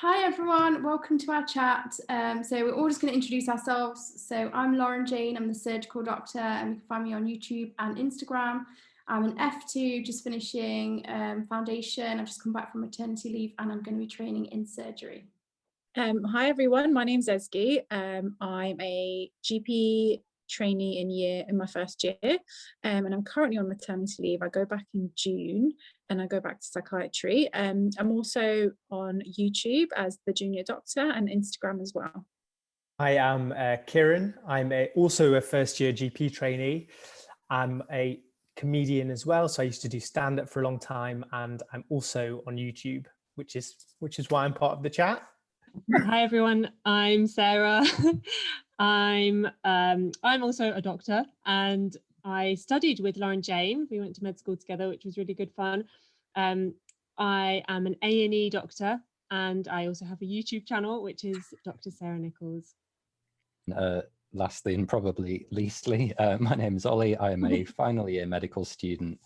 Hi everyone, welcome to our chat. So we're all just going to introduce ourselves. So I'm Lauren-Jane, I'm the surgical doctor, and you can find me on YouTube and Instagram. I'm an F2, just finishing foundation. I've just come back from maternity leave and I'm going to be training in surgery. Hi everyone, my name's Ezgi. I'm a GP trainee in my first year, and I'm currently on maternity leave. I go back in June and I go back to psychiatry. I'm also on YouTube as the junior doctor and Instagram as well. I am Kieran. I'm also a first year GP trainee. I'm a comedian as well, so I used to do stand-up for a long time, and I'm also on YouTube, which is why I'm part of the chat. Hi everyone, I'm Sarah. I'm also a doctor and I studied with Lauren-Jane. We went to med school together, which was really good fun. I am an A&E doctor and I also have a YouTube channel, which is Dr. Sarah Nichols. Lastly and probably leastly, my name is Ollie. I am a final year medical student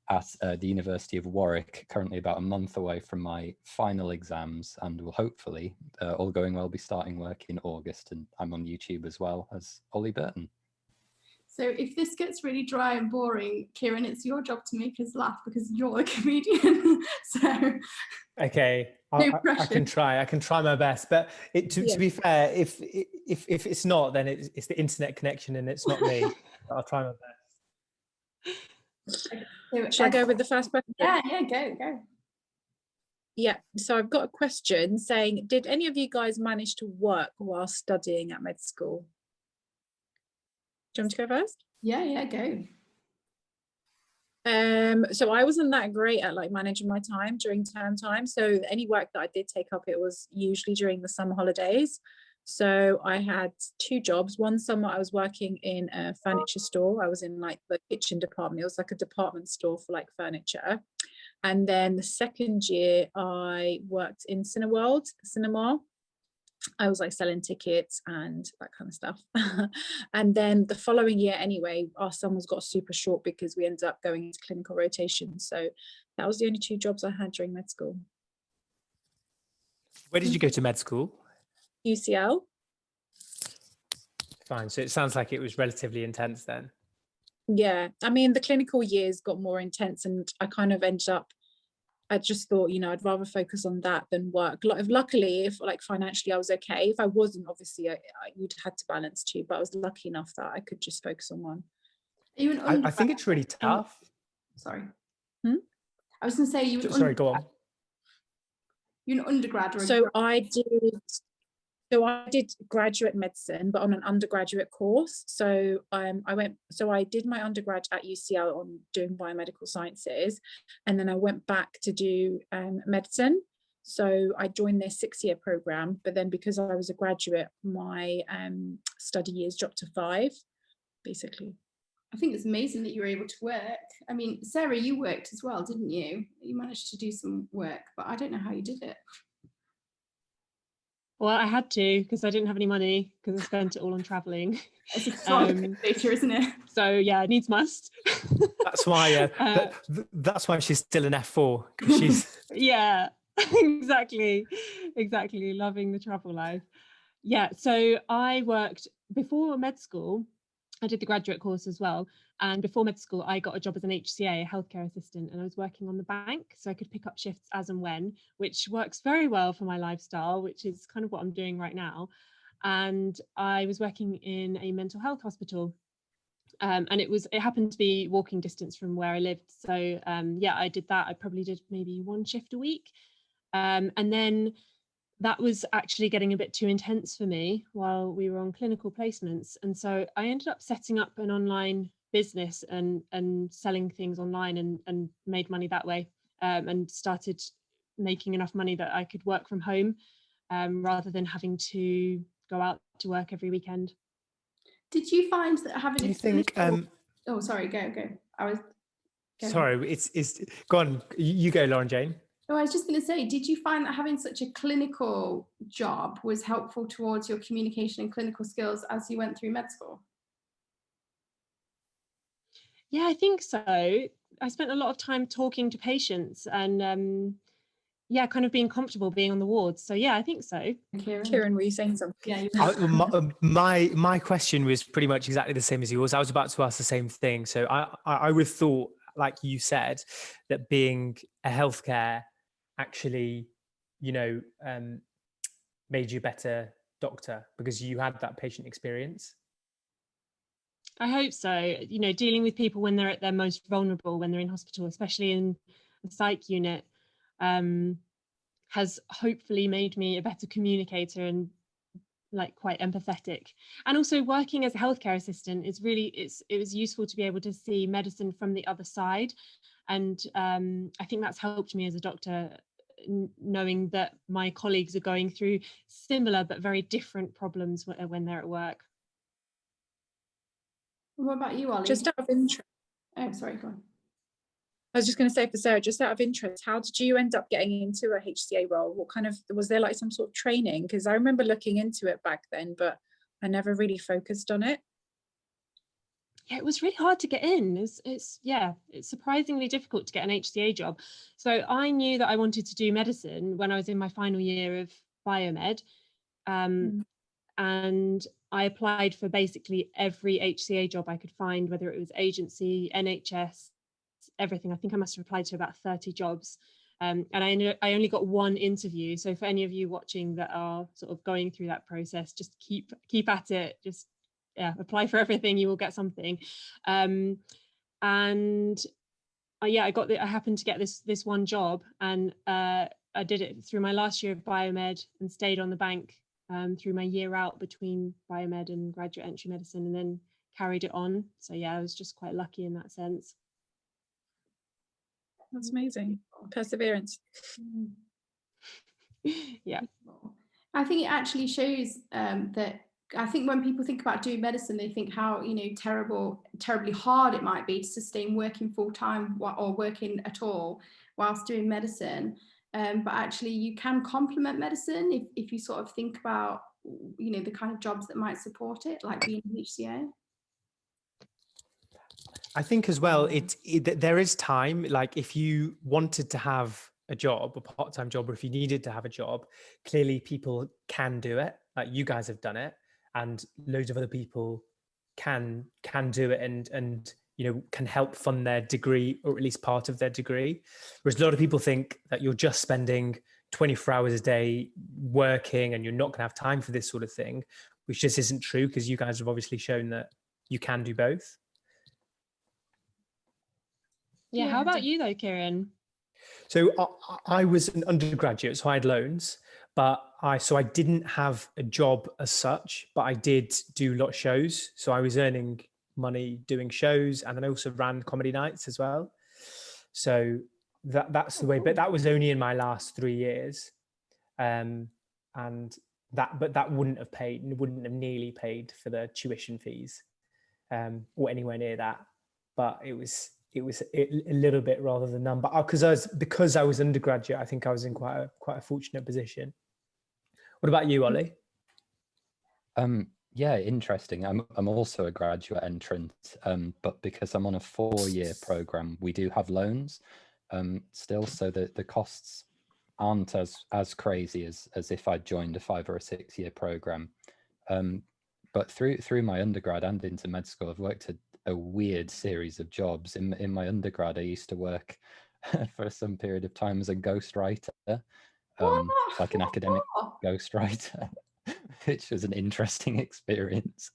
at the University of Warwick, currently about a month away from my final exams, and will hopefully, all going well, be starting work in August. And I'm on YouTube as well as Ollie Burton. So if this gets really dry and boring, Kieran, it's your job to make us laugh because you're a comedian. So okay, I can try my best. But to be fair, if it's not, then it's the internet connection and it's not me. I'll try my best. Should I go with the first question? Yeah, go. Yeah, so I've got a question saying, did any of you guys manage to work while studying at med school? Do you want me to go first? Yeah, go. So I wasn't that great at managing my time during term time. So any work that I did take up, it was usually during the summer holidays. So I had two jobs. One summer I was working in a furniture store. I was in the kitchen department. It was like a department store for furniture. And then the second year I worked in Cineworld cinema. I was selling tickets and that kind of stuff. And then the following year anyway, our summers got super short because we ended up going into clinical rotation. So that was the only two jobs I had during med school. Where did you go to med school? UCL. Fine. So it sounds like it was relatively intense then. Yeah, I mean, the clinical years got more intense and I kind of ended up, I just thought, I'd rather focus on that than work. Luckily, if financially I was okay. If I wasn't, obviously you'd had to balance two, but I was lucky enough that I could just focus on one. I think it's really tough. Sorry. I was going to say you. Sorry, go on. You're an undergrad or So I did graduate medicine, but on an undergraduate course. So I did my undergrad at UCL on doing biomedical sciences, and then I went back to do medicine. So I joined their 6-year program, but then because I was a graduate, my study years dropped to 5, basically. I think it's amazing that you were able to work. I mean, Sarah, you worked as well, didn't you? You managed to do some work, but I don't know how you did it. Well, I had to because I didn't have any money because I spent it all on travelling. It's a strong later, isn't it? So yeah, needs must. That's why. That's why she's still an F4. She's yeah, exactly, loving the travel life. Yeah, so I worked before med school. I did the graduate course as well. And before med school, I got a job as an HCA, a healthcare assistant, and I was working on the bank. So I could pick up shifts as and when, which works very well for my lifestyle, which is kind of what I'm doing right now. And I was working in a mental health hospital. And it happened to be walking distance from where I lived. So yeah, I did that. I probably did maybe 1 shift a week. And then that was actually getting a bit too intense for me while we were on clinical placements. And so I ended up setting up an online business and selling things online and made money that way, and started making enough money that I could work from home rather than having to go out to work every weekend. Did you find that having Do you think oh, sorry, go. Sorry, it's go on. You go, Lauren-Jane. Oh, I was just going to say, did you find that having such a clinical job was helpful towards your communication and clinical skills as you went through med school? Yeah, I think so. I spent a lot of time talking to patients and yeah, kind of being comfortable being on the wards. So yeah, I think so. Kieran, were you saying something? Yeah, my question was pretty much exactly the same as yours. I was about to ask the same thing. So I would have thought, like you said, that being a healthcare actually, made you a better doctor because you had that patient experience. I hope so. Dealing with people when they're at their most vulnerable, when they're in hospital, especially in the psych unit, has hopefully made me a better communicator and like quite empathetic. And also working as a healthcare assistant is really, it was useful to be able to see medicine from the other side. And I think that's helped me as a doctor, knowing that my colleagues are going through similar but very different problems when they're at work. What about you, Ollie? Just out of interest. Oh, sorry, go on. I was just going to say for Sarah, just out of interest, how did you end up getting into a HCA role? What kind of, was there like some sort of training? Because I remember looking into it back then, but I never really focused on it. Yeah, it was really hard to get in. It's surprisingly difficult to get an HCA job. So I knew that I wanted to do medicine when I was in my final year of biomed. And I applied for basically every HCA job I could find, whether it was agency, NHS, everything. I think I must have applied to about 30 jobs. And I only got one interview. So for any of you watching that are sort of going through that process, just keep at it. Just apply for everything, you will get something. I happened to get this one job, and I did it through my last year of biomed and stayed on the bank through my year out between biomed and graduate entry medicine, and then carried it on. So yeah, I was just quite lucky in that sense. That's amazing. Perseverance. Yeah. I think it actually shows that I think when people think about doing medicine, they think how terribly hard it might be to sustain working full time or working at all whilst doing medicine. But actually, you can complement medicine if you sort of think about the kind of jobs that might support it, like being an HCA. I think as well, there is time. Like if you wanted to have a job, a part-time job, or if you needed to have a job, clearly people can do it. Like you guys have done it, and loads of other people can do it, and can help fund their degree, or at least part of their degree. Whereas a lot of people think that you're just spending 24 hours a day working and you're not going to have time for this sort of thing, which just isn't true, because you guys have obviously shown that you can do both. Yeah, how about you though, Kieran? So I was an undergraduate, so I had loans, but I didn't have a job as such, but I did do a lot of shows. So I was earning money doing shows, and then I also ran comedy nights as well. So that's the way, but that was only in my last 3 years. But that wouldn't have nearly paid for the tuition fees, or anywhere near that. But it was a little bit rather than none. But because I was undergraduate, I think I was in quite a fortunate position. What about you, Ollie? Yeah, interesting. I'm also a graduate entrant, but because I'm on a 4-year program, we do have loans still, so the costs aren't as crazy as if I joined a 5 or a 6-year program. But through my undergrad and into med school, I've worked a weird series of jobs. In my undergrad, I used to work for some period of time as a ghostwriter, like an academic ghostwriter, which was an interesting experience.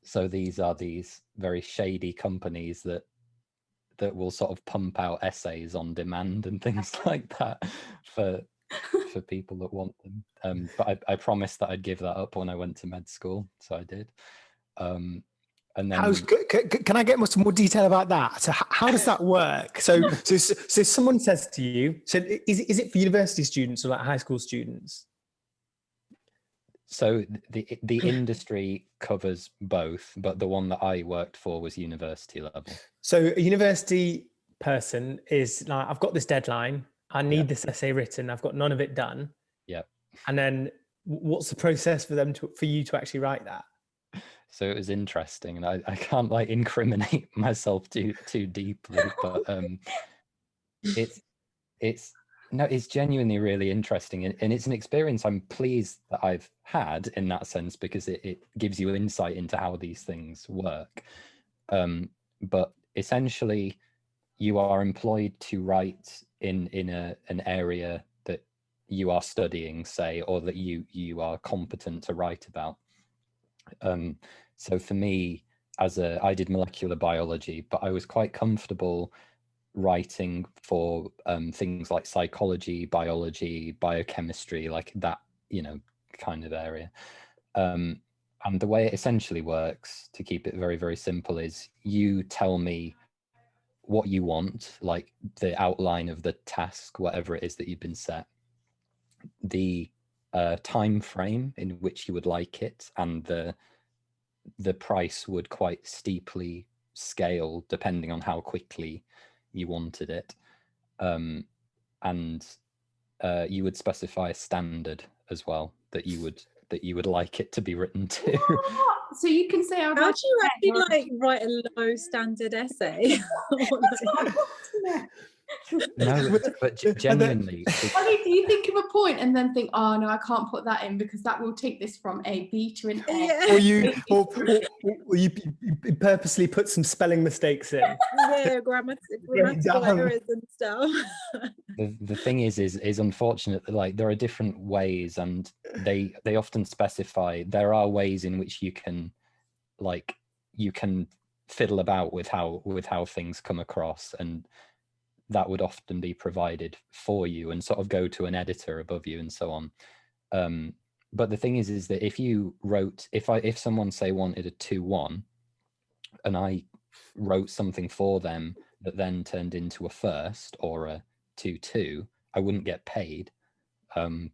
So these are these very shady companies that will sort of pump out essays on demand and things like that for people that want them. But I promised that I'd give that up when I went to med school, so I did. And then, can I get some more detail about that? So how does that work? So someone says to you, so is it for university students or like high school students? So the industry covers both, but the one that I worked for was university level. So a university person is like, I've got this deadline, I need this essay written, I've got none of it done. Yeah. And then what's the process for you to actually write that? So it was interesting, and I can't like incriminate myself too deeply, but it's genuinely really interesting, and it's an experience I'm pleased that I've had in that sense, because it gives you insight into how these things work. But essentially, you are employed to write in an area that you are studying, say, or that you are competent to write about. So for me, I did molecular biology, but I was quite comfortable writing for things like psychology, biology, biochemistry, like that, kind of area. And the way it essentially works, to keep it very, very simple, is you tell me what you want, like the outline of the task, whatever it is that you've been set, the time frame in which you would like it, and the price would quite steeply scale depending on how quickly you wanted it. And you would specify a standard as well that you would like it to be written to. What? So you can say, How do you actually write a low standard essay? No, but genuinely. Do you think of a point and then think, oh no, I can't put that in because that will take this from a B to an A? Yeah. Or you purposely put some spelling mistakes in. Yeah, grammatical errors and stuff. The thing is unfortunately, like, there are different ways, and they often specify there are ways in which you can fiddle about with how things come across, and that would often be provided for you and sort of go to an editor above you and so on. But the thing is that if someone, say, wanted a 2-1 and I wrote something for them that then turned into a first or a 2-2, I wouldn't get paid,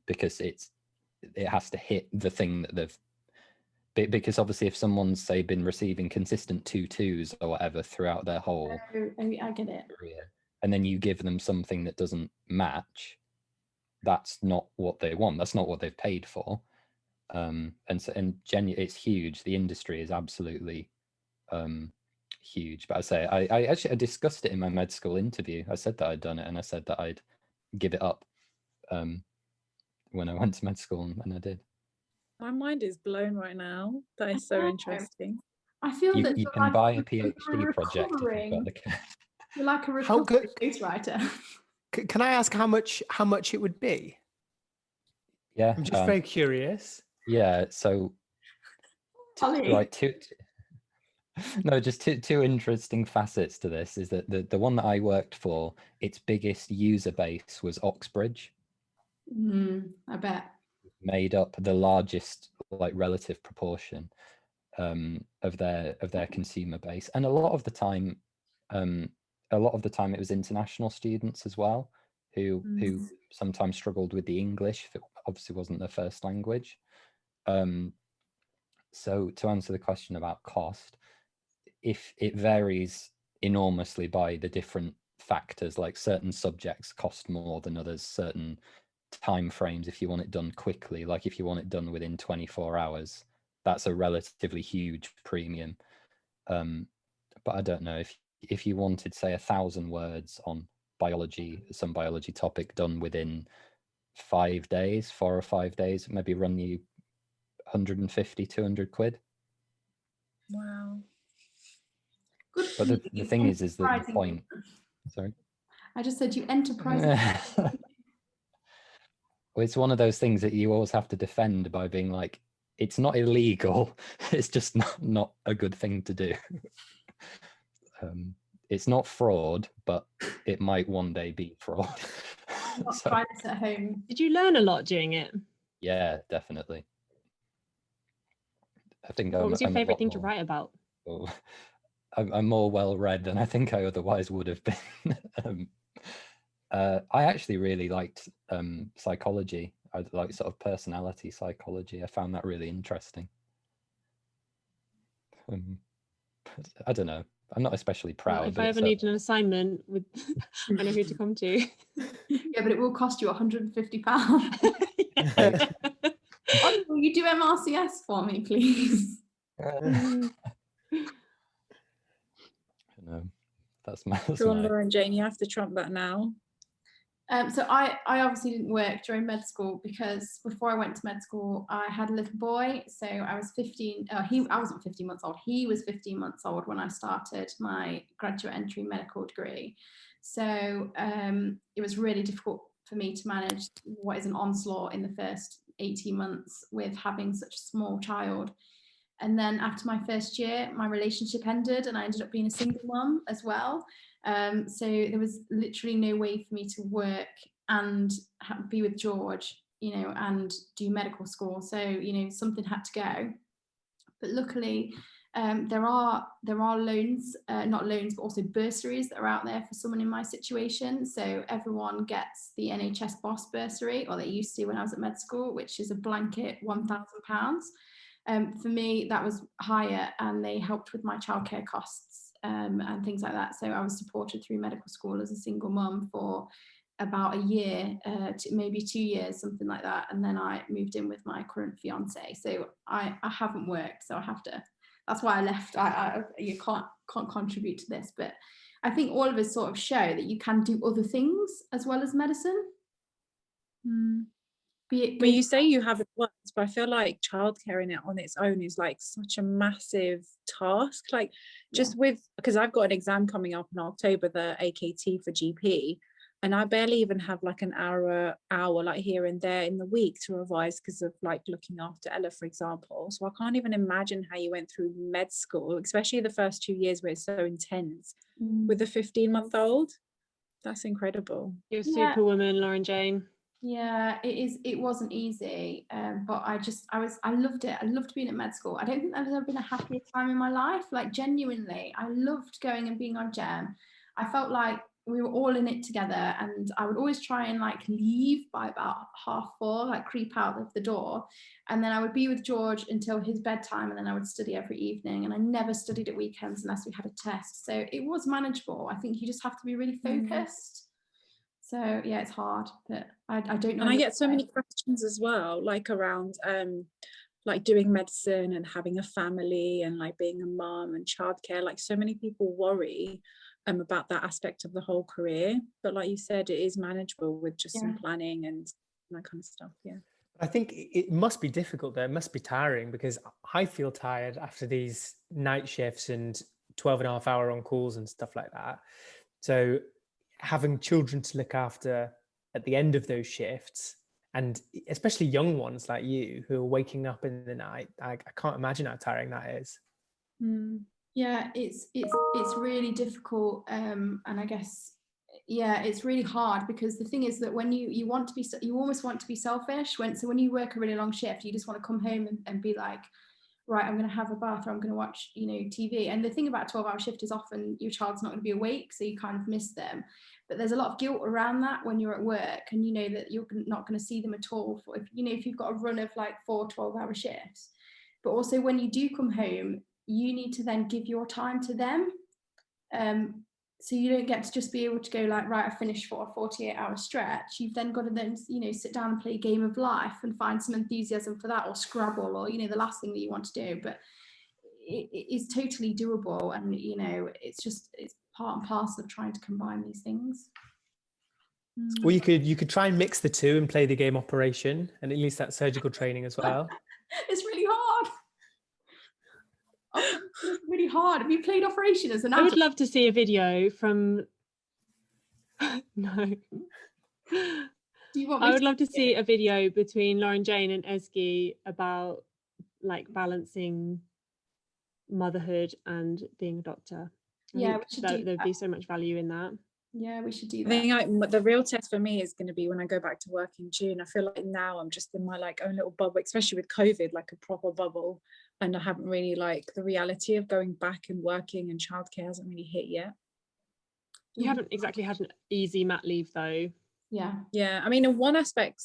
because it has to hit the thing that because obviously if someone's, say, been receiving consistent 2-2s or whatever throughout their whole I get it. career, and then you give them something that doesn't match, that's not what they want. That's not what they've paid for. It's huge. The industry is absolutely huge. But I actually discussed it in my med school interview. I said that I'd done it, and I said that I'd give it up when I went to med school, and I did. My mind is blown right now. That is so interesting. I feel that you can buy a PhD project if you've got the cash. You're like a recovery ghostwriter. Can I ask how much it would be? Yeah, I'm just very curious. Yeah, so just two interesting facets to this is that the one that I worked for, its biggest user base was Oxbridge. I bet. Made up the largest, like, relative proportion of their consumer base, and a lot of the time it was international students as well, who sometimes struggled with the English if it obviously wasn't their first language. So to answer the question about cost, if it varies enormously by the different factors, like certain subjects cost more than others, certain time frames, if you want it done quickly, like if you want it done within 24 hours, that's a relatively huge premium. But I don't know, if you wanted, say, 1,000 words on some biology topic done within 4 or 5 days, maybe run you 150, 200 quid. Wow. Good. But the thing is that the point. Sorry. I just said you enterprise. Well, it's one of those things that you always have to defend by being like, it's not illegal. It's just not a good thing to do. It's not fraud, but it might one day be fraud. Try this at home. Did you learn a lot doing it? Yeah, definitely. I think. What was your favorite thing to write about? I'm more well read than I think I otherwise would have been. I actually really liked psychology. I like sort of personality psychology. I found that really interesting. I don't know. I'm not especially proud. Well, if I ever need an assignment, I know who to come to. Yeah, but it will cost you £150. Will you do MRCS for me, please? No, that's my. DrLauren-Jane, you have to trump that now. So I obviously didn't work during med school because before I went to med school, I had a little boy. So I was 15. I wasn't 15 months old. He was 15 months old when I started my graduate entry medical degree. So it was really difficult for me to manage what is an onslaught in the first 18 months with having such a small child. And then after my first year, my relationship ended and I ended up being a single mum as well. So there was literally no way for me to work and be with George, you know, and do medical school. So, you know, something had to go. But luckily, there are loans, not loans, but also bursaries that are out there for someone in my situation. So everyone gets the NHS BOSS bursary, or they used to when I was at med school, which is a blanket £1,000. For me, that was higher, and they helped with my childcare costs and things like that. So I was supported through medical school as a single mum for about a year, to maybe 2 years, something like that. And then I moved in with my current fiance. So I haven't worked, so I have to. That's why I left. You can't contribute to this, but I think all of us sort of show that you can do other things as well as medicine. But you say you haven't worked, but I feel like childcare in it on its own is like such a massive task. Like just with, because I've got an exam coming up in October, the AKT for GP, and I barely even have like an hour like here and there in the week to revise because of like looking after Ella, for example. So I can't even imagine how you went through med school, especially the first 2 years where it's so intense with a 15-month-old. That's incredible. You're a superwoman, Lauren-Jane. Yeah, it wasn't easy, but I loved it. I loved being at med school. I don't think there's ever been a happier time in my life. Like, genuinely, I loved going and being on Gem. I felt like we were all in it together, and I would always try and like leave by about 4:30, like creep out of the door, and then I would be with George until his bedtime, and then I would study every evening, and I never studied at weekends unless we had a test. So it was manageable. I think you just have to be really focused. So yeah, it's hard, but I don't know. And I get so many questions as well, like around like doing medicine and having a family and like being a mom and childcare. Like so many people worry about that aspect of the whole career. But like you said, it is manageable with just some planning and that kind of stuff. Yeah. I think it must be difficult though. It must be tiring, because I feel tired after these night shifts and 12.5 hour on calls and stuff like that. So having children to look after at the end of those shifts, and especially young ones like you who are waking up in the night, I can't imagine how tiring that is. Yeah, it's really difficult, and I guess it's really hard, because the thing is that when you want to be, you almost want to be selfish. So when you work a really long shift, you just want to come home and be like, right, I'm going to have a bath, or I'm going to watch, you know, TV. And the thing about a 12-hour shift is often your child's not going to be awake, so you kind of miss them. But there's a lot of guilt around that when you're at work, and you know that you're not going to see them at all for, if you've got a run of like 4 12-hour shifts. But also when you do come home, you need to then give your time to them. So you don't get to just be able to go like, right, I finished for a 48-hour stretch. You've then got to then, you know, sit down and play a game of life and find some enthusiasm for that, or Scrabble, or, you know, the last thing that you want to do. But it is totally doable, and, you know, it's part and parcel of trying to combine these things. Well, you could try and mix the two and play the game Operation, and at least that's surgical training as well. It's really hard. It's really hard. Have you played Operation as an adult? I would love to see a video from no. I would love to see a video between Lauren-Jane and Ezgi about like balancing motherhood and being a doctor. There'd be so much value in that. Yeah, we should do that. I think the real test for me is going to be when I go back to work in June. I feel like now I'm just in my like own little bubble, especially with COVID, like a proper bubble. And I haven't really, like, the reality of going back and working, and childcare hasn't really hit yet. You haven't exactly had an easy mat leave though. Yeah, I mean, in one aspect,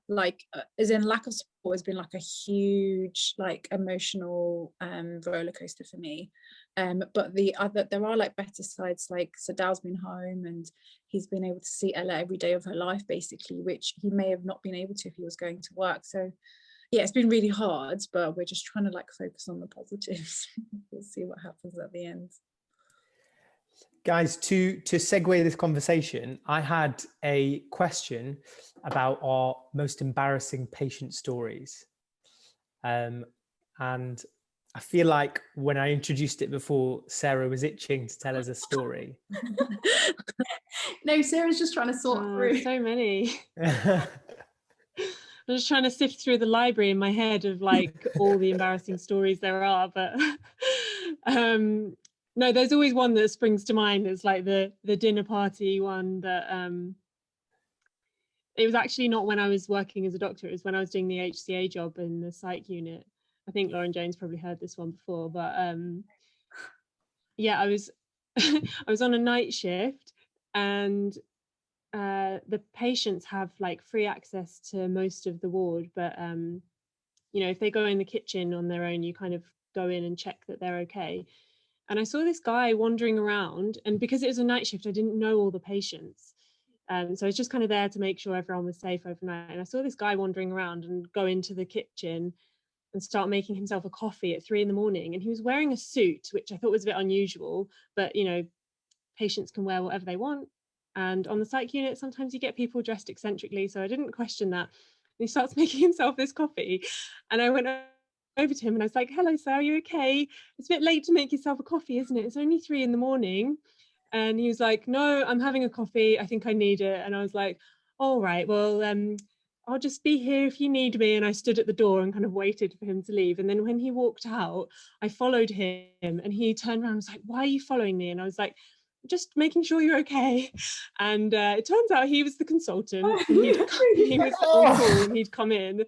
like as in lack of support has been like a huge like emotional roller coaster for me, but there are like better sides. Like Sadal's been home and he's been able to see Ella every day of her life basically, which he may have not been able to if he was going to work. So yeah, it's been really hard, but we're just trying to like focus on the positives. We'll see what happens at the end. Guys, to segue this conversation, I had a question about our most embarrassing patient stories. And I feel like when I introduced it before, Sarah was itching to tell us a story. No, Sarah's just trying to sort through. So many. I'm just trying to sift through the library in my head of like all the embarrassing stories there are, but no, there's always one that springs to mind. It's like the dinner party one that it was actually not when I was working as a doctor, it was when I was doing the HCA job in the psych unit. I think Lauren-Jane's probably heard this one before, but yeah, I was I was on a night shift, and the patients have like free access to most of the ward, but you know, if they go in the kitchen on their own, you kind of go in and check that they're okay. And I saw this guy wandering around, and because it was a night shift, I didn't know all the patients. So I was just kind of there to make sure everyone was safe overnight. And I saw this guy wandering around and go into the kitchen and start making himself a coffee at 3 a.m. And he was wearing a suit, which I thought was a bit unusual, but you know, patients can wear whatever they want. And on the psych unit, sometimes you get people dressed eccentrically, so I didn't question that. And he starts making himself this coffee, and I went over to him and I was like, "Hello, sir, are you okay? It's a bit late to make yourself a coffee, isn't it? It's only 3 a.m. And he was like, "No, I'm having a coffee. I think I need it." And I was like, "All right, well, I'll just be here if you need me." And I stood at the door and kind of waited for him to leave. And then when he walked out, I followed him, and he turned around and was like, "Why are you following me?" And I was like, "Just making sure you're okay." And it turns out he was the consultant. And he was on call and he'd come in.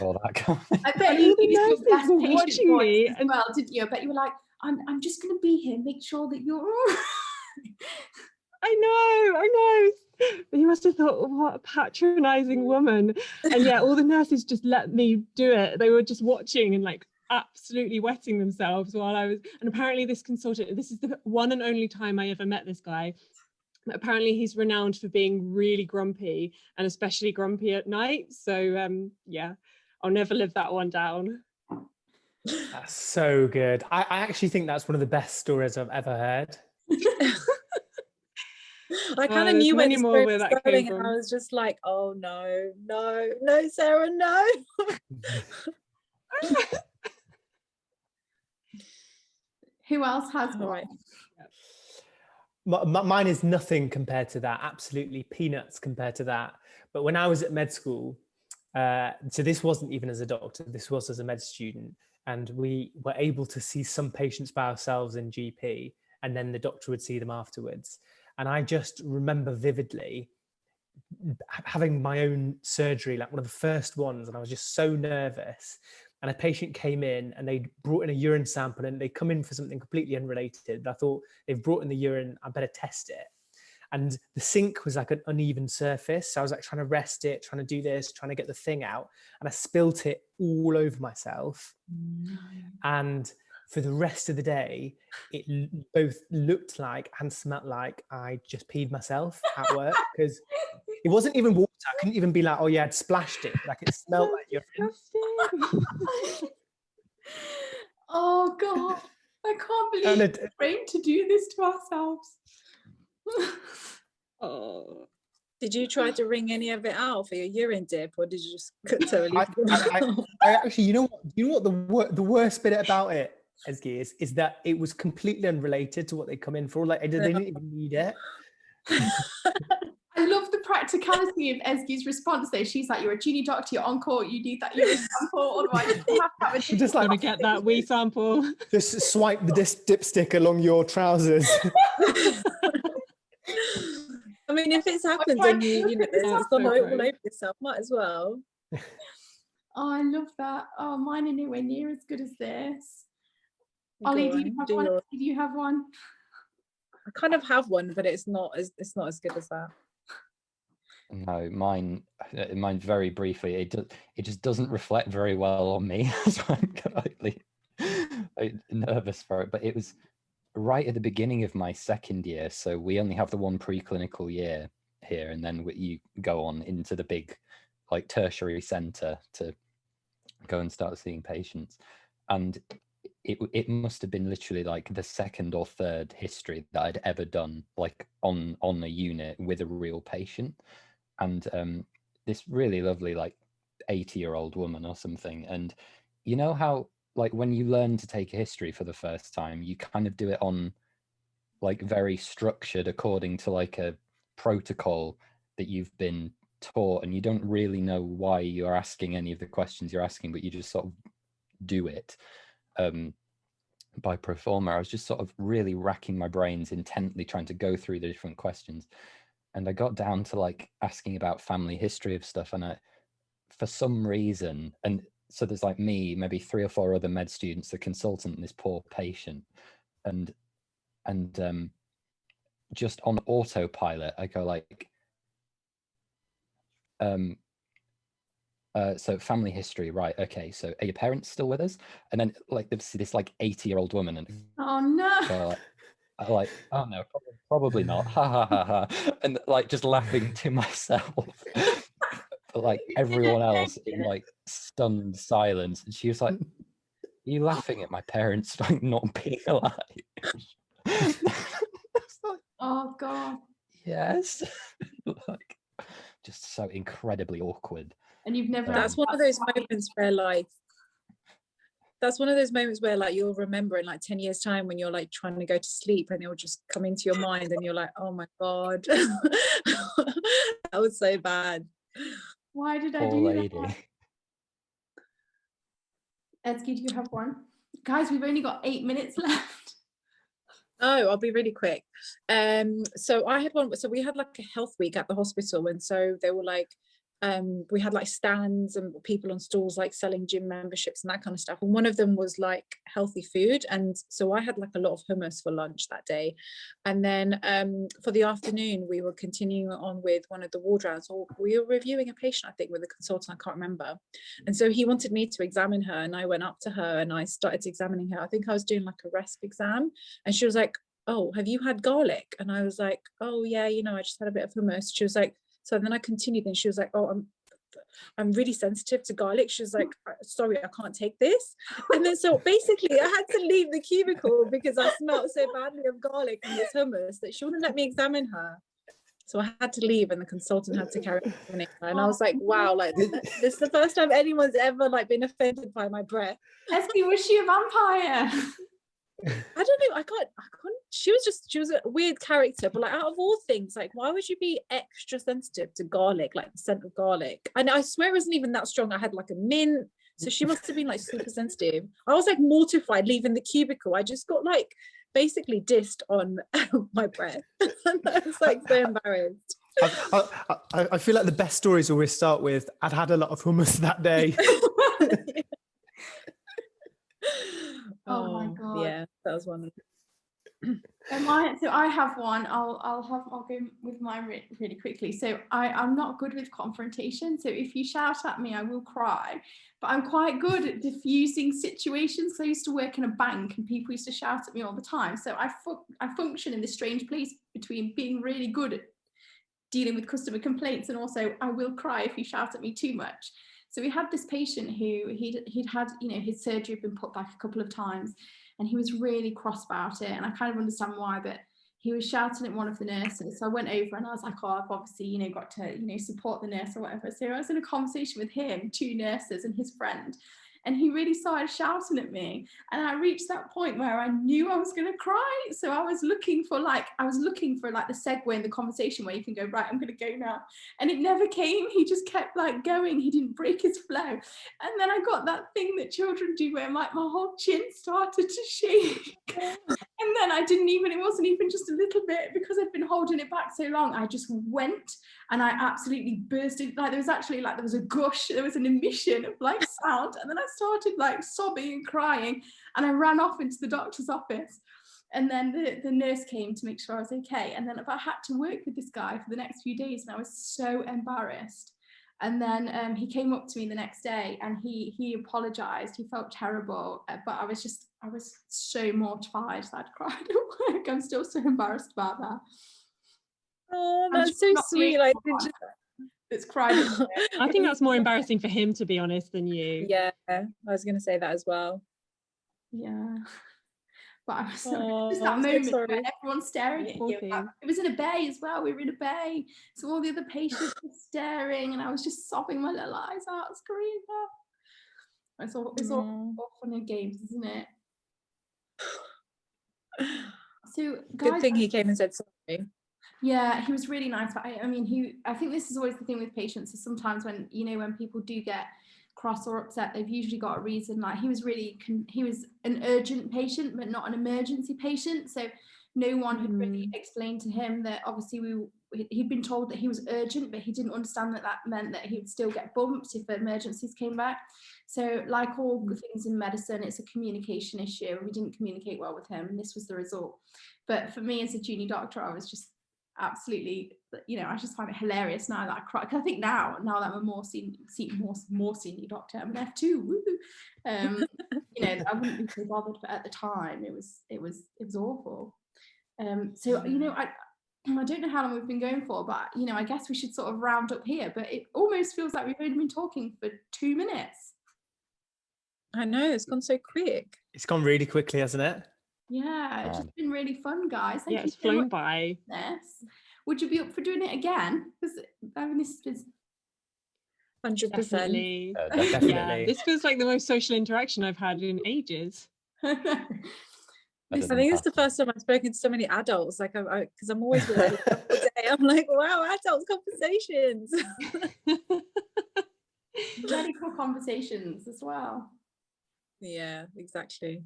Oh, that guy. I bet you did your best were patient watching voice me as and- well, didn't you? I bet you were like, I'm just going to be here, make sure that you're all right. I know. He must have thought, what a patronizing woman. And yeah, all the nurses just let me do it. They were just watching and like absolutely wetting themselves while I was, and apparently this consultant, this is the one and only time I ever met this guy. But apparently he's renowned for being really grumpy, and especially grumpy at night. So yeah, I'll never live that one down. That's so good. I actually think that's one of the best stories I've ever heard. I kind of there's knew where many this more story where was that going, came and from. I was just like, "Oh no, Sarah, no." Who else has All one? right. Mine is nothing compared to that, absolutely peanuts compared to that. But when I was at med school, so this wasn't even as a doctor, this was as a med student, and we were able to see some patients by ourselves in GP, and then the doctor would see them afterwards. And I just remember vividly having my own surgery, like one of the first ones, and I was just so nervous. And a patient came in and they brought in a urine sample, and they come in for something completely unrelated. I thought, they've brought in the urine, I better test it. And the sink was like an uneven surface. So I was like trying to rest it, trying to do this, trying to get the thing out. And I spilt it all over myself. And for the rest of the day, it both looked like and smelled like I just peed myself at work, because it wasn't even water. I couldn't even be like, "Oh yeah, I'd splashed it." Like it smelled like urine. Oh God, I can't believe we're trained to do this to ourselves. Oh, Did you try to wring any of it out for your urine dip, or did you just totally? I actually, you know what the worst bit about it, Ezgi, is that it was completely unrelated to what they come in for. Like they didn't even need it. I love the practicality of Ezgi's response there. She's like, "You're a junior doctor, you're on call, you need that urine sample, otherwise you have to have a Just like gonna get that wee sample. just swipe the dipstick along your trousers. I mean, if it's happened and you know, it's gone all over yourself, might as well. Oh, I love that. Oh, mine are nowhere near as good as this. Go Ollie, on, do you have do one? yours. Do you have one? I kind of have one, but it's not as good as that. No, mine very briefly, it just doesn't reflect very well on me. So I'm slightly nervous for it. But it was right at the beginning of my second year. So we only have the one preclinical year here, and then you go on into the big tertiary center to go and start seeing patients. And it must have been literally like the second or third history that I'd ever done, like on a unit with a real patient. And this really lovely, like 80-year-old woman or something. And you know how, like, when you learn to take a history for the first time, you kind of do it on like very structured according to like a protocol that you've been taught, and you don't really know why you're asking any of the questions you're asking, but you just sort of do it by pro forma. I was just sort of really racking my brains intently trying to go through the different questions, and I got down to like asking about family history of stuff, and for some reason, and so there's like me, maybe 3 or 4 other med students, the consultant, and this poor patient, and just on autopilot I go like, so family history, right? Okay, so are your parents still with us? And then like this like 80-year-old woman, and Oh no. so like, oh no, probably not, ha ha ha ha, and like just laughing to myself. But like everyone else in like stunned silence, and she was like, are you laughing at my parents like not being alive? Like, Oh god. yes. Like, just so incredibly awkward. And you've never That's one of those moments where like you'll remember in like 10 years time when you're like trying to go to sleep, and it'll just come into your mind and you're like, oh my god. That was so bad. Why did I Poor do lady. that? Edsky, do you have one? Guys, we've only got 8 minutes left. Oh, I'll be really quick. So I had one, so we had like a health week at the hospital, and so they were like, we had like stands and people on stalls like selling gym memberships and that kind of stuff, and one of them was like healthy food, and so I had like a lot of hummus for lunch that day. And then for the afternoon we were continuing on with one of the ward rounds, or we were reviewing a patient, I think, with a consultant, I can't remember, and so he wanted me to examine her, and I went up to her and I started examining her. I think I was doing like a resp exam, and she was like, oh, have you had garlic? And I was like, oh yeah, you know, I just had a bit of hummus. She was like, so then I continued, and she was like, oh, I'm really sensitive to garlic. She was like, sorry, I can't take this. And then so basically I had to leave the cubicle because I smelled so badly of garlic and this hummus that she wouldn't let me examine her. So I had to leave, and the consultant had to carry on examining her. And I was like, wow, like this is the first time anyone's ever like been offended by my breath. Esky, was she a vampire? I don't know, I can't, she was a weird character, but like out of all things, like why would you be extra sensitive to garlic, like the scent of garlic? And I swear it wasn't even that strong. I had like a mint, so she must have been like super sensitive. I was like mortified leaving the cubicle. I just got like basically dissed on my breath. And I was like so embarrassed. I feel like the best stories always start with, I'd had a lot of hummus that day. Oh my god. Yeah, that was one of So I have one. I'll go with mine really quickly. So I'm not good with confrontation. So if you shout at me, I will cry. But I'm quite good at diffusing situations. So I used to work in a bank, and people used to shout at me all the time. So I function in this strange place between being really good at dealing with customer complaints, and also I will cry if you shout at me too much. So we had this patient who he'd had, you know, his surgery had been put back a couple of times, and he was really cross about it. And I kind of understand why, but he was shouting at one of the nurses. So I went over and I was like, oh, I've obviously, you know, got to, you know, support the nurse or whatever. So I was in a conversation with him, 2 nurses and his friend, and he really started shouting at me. And I reached that point where I knew I was going to cry. So I was looking for like the segue in the conversation where you can go, right, I'm going to go now. And it never came. He just kept like going. He didn't break his flow. And then I got that thing that children do where like my whole chin started to shake. And then it wasn't even just a little bit, because I'd been holding it back so long. I just went and I absolutely bursted. Like there was a gush, there was an emission of like sound. And then I started like sobbing and crying, and I ran off into the doctor's office. And then the nurse came to make sure I was okay. And then I had to work with this guy for the next few days, and I was so embarrassed. And then he came up to me the next day, and he apologized. He felt terrible, but I was so mortified that I'd cried at work. I'm still so embarrassed about that. Oh, that's so sweet. Like it's crying. I think that's more embarrassing for him, to be honest, than you. Yeah, I was going to say that as well. Yeah. But I was Oh, just that I'm so moment sorry. where everyone's staring at Poor you. thing. It was in a bay as well. We were in a bay. So all the other patients were staring and I was just sobbing my little eyes out, screaming. It's all fun and games, isn't it? So guys, Good thing he came and said sorry. yeah, he was really nice. But I mean, I think this is always the thing with patients, is sometimes when, you know, when people do get cross or upset, they've usually got a reason. Like he was an urgent patient, but not an emergency patient. So no one had really explained to him that obviously he'd been told that he was urgent, but he didn't understand that meant that he would still get bumped if emergencies came back. So like all things in medicine, it's a communication issue, and we didn't communicate well with him, and this was the result. But for me as a junior doctor, I was just absolutely, you know, I just find it hilarious now that I cry. Cause I think now that I'm a more senior doctor, I'm an F2, woo. You know, I wouldn't be so bothered, but at the time it was awful. So you know, I don't know how long we've been going for, but you know, I guess we should sort of round up here. But it almost feels like we've only been talking for 2 minutes. I know, it's gone so quick. It's gone really quickly, hasn't it? Yeah, it's just been really fun, guys. Thank you it's so flown much by. for this. Would you be up for doing it again? Because I mean, this is 100%. Definitely. Definitely. Yeah, this feels like the most social interaction I've had in ages. I think it's the first time I've spoken to so many adults, like because I'm always with like all day. I'm like, wow, adults conversations. medical conversations as well. Yeah, exactly.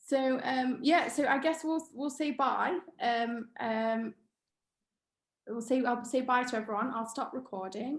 So yeah, so I guess we'll say bye. I'll say bye to everyone. I'll stop recording.